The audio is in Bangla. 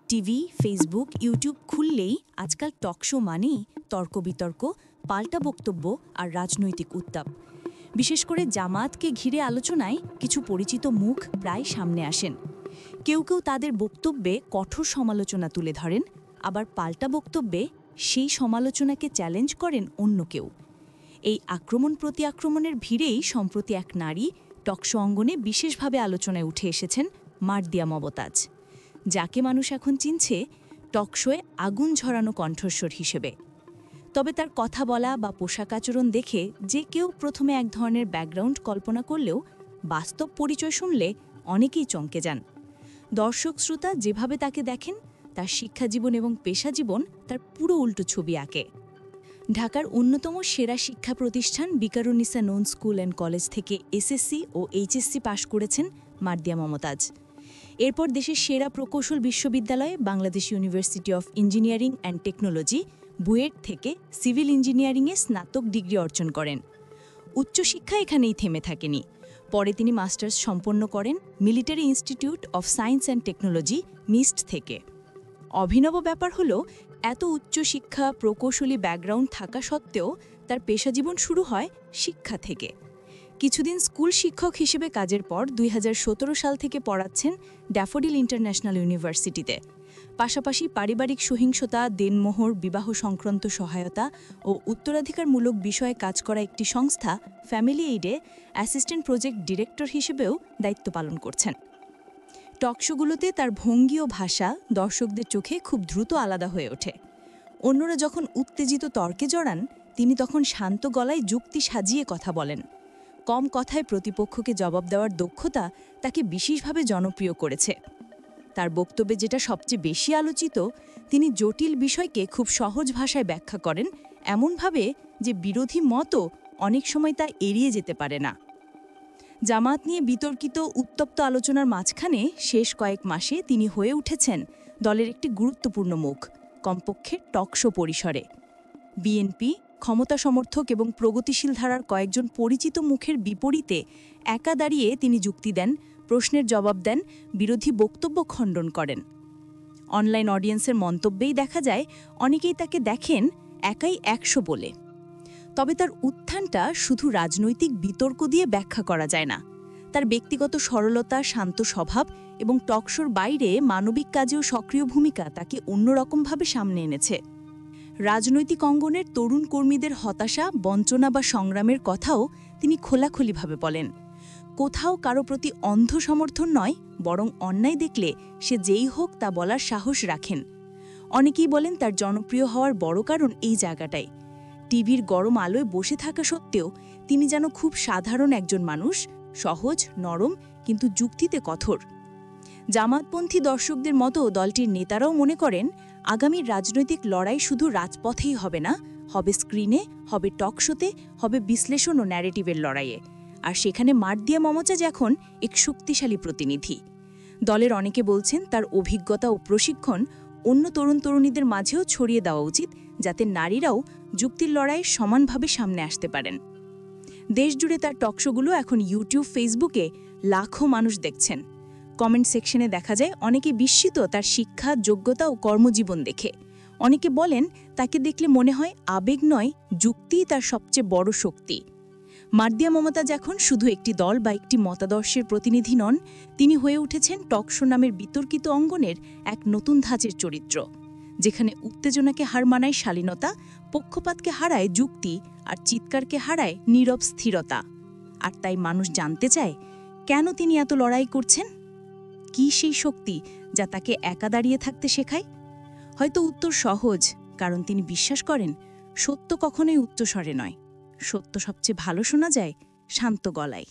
টিভি, ফেসবুক, ইউটিউব খুললেই আজকাল টকশো মানেই তর্ক-বিতর্ক, পাল্টা বক্তব্য আর রাজনৈতিক উত্তাপ। বিশেষ করে জামায়াতকে ঘিরে আলোচনায় কিছু পরিচিত মুখ প্রায় সামনে আসেন। কেউ কেউ তাদের বক্তব্যে কঠোর সমালোচনা তুলে ধরেন, আবার পাল্টা বক্তব্যে সেই সমালোচনাকে চ্যালেঞ্জ করেন অন্য কেউ। এই আক্রমণ-প্রতি-আক্রমণের ভিড়েই সম্প্রতি এক নারী টকশো অঙ্গনে বিশেষভাবে আলোচনায় উঠে এসেছেন, মার্দিয়া মমতাজ, যাকে মানুষ এখন চিনছে টকশোয় আগুন ঝরানো কণ্ঠস্বর হিসেবে। তবে তার কথা বলা বা পোশাক আচরণ দেখে যে কেউ প্রথমে এক ধরনের ব্যাকগ্রাউন্ড কল্পনা করলেও বাস্তব পরিচয় শুনলে অনেকেই চমকে যান। দর্শক-শ্রোতা যেভাবে তাকে দেখেন, তার শিক্ষাজীবন এবং পেশাজীবন তার পুরো উল্টো ছবি আঁকে। ঢাকার অন্যতম সেরা শিক্ষা প্রতিষ্ঠান বিকারুন্নিসা নূন স্কুল অ্যান্ড কলেজ থেকে এসএসসি ও এইচএসসি পাশ করেছেন মার্দিয়া মমতাজ। এরপর দেশের সেরা প্রকৌশল বিশ্ববিদ্যালয়ে Bangladesh university of engineering and technology BUET থেকে সিভিল ইঞ্জিনিয়ারিংয়ে স্নাতক ডিগ্রি অর্জন করেন। উচ্চশিক্ষা এখানেই থেমে থাকেনি। পরে তিনি মাস্টার্স সম্পন্ন করেন military institute of science and technology mist থেকে। অভিনব ব্যাপার হলো, এত উচ্চশিক্ষা প্রকৌশলী ব্যাকগ্রাউন্ড থাকা সত্ত্বেও তার পেশাজীবন শুরু হয় শিক্ষা থেকে। কিছুদিন স্কুল শিক্ষক হিসেবে কাজের পর 2017 সাল থেকে পড়াচ্ছেন ড্যাফোডিল ইন্টারন্যাশনাল ইউনিভার্সিটিতে। পাশাপাশি পারিবারিক সহিংসতা, দেনমোহর, বিবাহ সংক্রান্ত সহায়তা ও উত্তরাধিকারমূলক বিষয়ে কাজ করা একটি সংস্থা ফ্যামিলি এইডে অ্যাসিস্ট্যান্ট প্রজেক্ট ডিরেক্টর হিসেবেও দায়িত্ব পালন করছেন। টকশোগুলোতে তার ভঙ্গি ও ভাষা দর্শকদের চোখে খুব দ্রুত আলাদা হয়ে ওঠে। অন্যরা যখন উত্তেজিত তর্কে জড়ান, তিনি তখন শান্ত গলায় যুক্তি সাজিয়ে কথা বলেন। কম কথায় প্রতিপক্ষকে জবাব দেওয়ার দক্ষতা তাকে বিশেষভাবে জনপ্রিয় করেছে। তার বক্তব্যে যেটা সবচেয়ে বেশি আলোচিত, তিনি জটিল বিষয়কে খুব সহজ ভাষায় ব্যাখ্যা করেন, এমনভাবে যে বিরোধী মতও অনেক সময় তা এড়িয়ে যেতে পারে না। জামায়াত নিয়ে বিতর্কিত উত্তপ্ত আলোচনার মাঝখানে শেষ কয়েক মাসে তিনি হয়ে উঠেছেন দলের একটি গুরুত্বপূর্ণ মুখ, কমপক্ষে টকশো পরিসরে। বিএনপি, ক্ষমতা সমর্থক এবং প্রগতিশীল ধারার কয়েকজন পরিচিত মুখের বিপরীতে একা দাঁড়িয়ে তিনি যুক্তি দেন, প্রশ্নের জবাব দেন, বিরোধী বক্তব্য খণ্ডন করেন। অনলাইন অডিয়েন্সের মন্তব্যেই দেখা যায় অনেকেই তাকে দেখেন একাই 100 বলে। তবে তার উত্থানটা শুধু রাজনৈতিক বিতর্ক দিয়ে ব্যাখ্যা করা যায় না। তার ব্যক্তিগত সরলতা, শান্ত স্বভাব এবং টকশোর বাইরে মানবিক কাজেও সক্রিয় ভূমিকা তাকে অন্যরকমভাবে সামনে এনেছে। রাজনৈতিক অঙ্গনের তরুণ কর্মীদের হতাশা, বঞ্চনা বা সংগ্রামের কথাও তিনি খোলাখুলিভাবে বলেন। কোথাও কারো প্রতি অন্ধ সমর্থন নয়, বরং অন্যায় দেখলে সে যেই হোক তা বলার সাহস রাখেন। অনেকেই বলেন তার জনপ্রিয় হওয়ার বড় কারণ এই জায়গাটাই। টিভির গরম আলোয় বসে থাকা সত্ত্বেও তিনি যেন খুব সাধারণ একজন মানুষ, সহজ, নরম, কিন্তু যুক্তিতে কঠোর। জামায়াতপন্থী দর্শকদের মতো দলটির নেতারাও মনে করেন আগামীর রাজনৈতিক লড়াই শুধু রাজপথেই হবে না, হবে স্ক্রিনে, হবে টকশোতে, হবে বিশ্লেষণ ও ন্যারেটিভের লড়াইয়ে। আর সেখানে মার্দিয়া মমতাজ এখন এক শক্তিশালী প্রতিনিধি। দলের অনেকে বলছেন তার অভিজ্ঞতা ও প্রশিক্ষণ অন্য তরুণ তরুণীদের মাঝেও ছড়িয়ে দেওয়া উচিত, যাতে নারীরাও যুক্তির লড়াইয়ে সমানভাবে সামনে আসতে পারেন। দেশজুড়ে তার টকশোগুলো এখন ইউটিউব, ফেসবুকে লাখো মানুষ দেখছেন। কমেন্ট সেকশনে দেখা যায় অনেকে বিস্মিত তার শিক্ষা, যোগ্যতা ও কর্মজীবন দেখে। অনেকে বলেন তাকে দেখলে মনে হয় আবেগ নয়, যুক্তিই তার সবচেয়ে বড় শক্তি। মার্দিয়া মমতাজ এখন শুধু একটি দল বা একটি মতাদর্শের প্রতিনিধি নন, তিনি হয়ে উঠেছেন টকশো নামের বিতর্কিত অঙ্গনের এক নতুন ধাঁচের চরিত্র, যেখানে উত্তেজনাকে হার মানায় শালীনতা, পক্ষপাতকে হারায় যুক্তি, আর চিৎকারকে হারায় নীরব স্থিরতা। আর তাই মানুষ জানতে চায়, কেন তিনি এত লড়াই করছেন? কি সেই শক্তি যা তাকে একা দাঁড়িয়ে থাকতে শেখায়? হয়তো উত্তর সহজ, কারণ তিনি বিশ্বাস করেন সত্য কখনোই উচ্চস্বরে নয়, সত্য সবচেয়ে ভালো শোনা যায় শান্ত গলায়।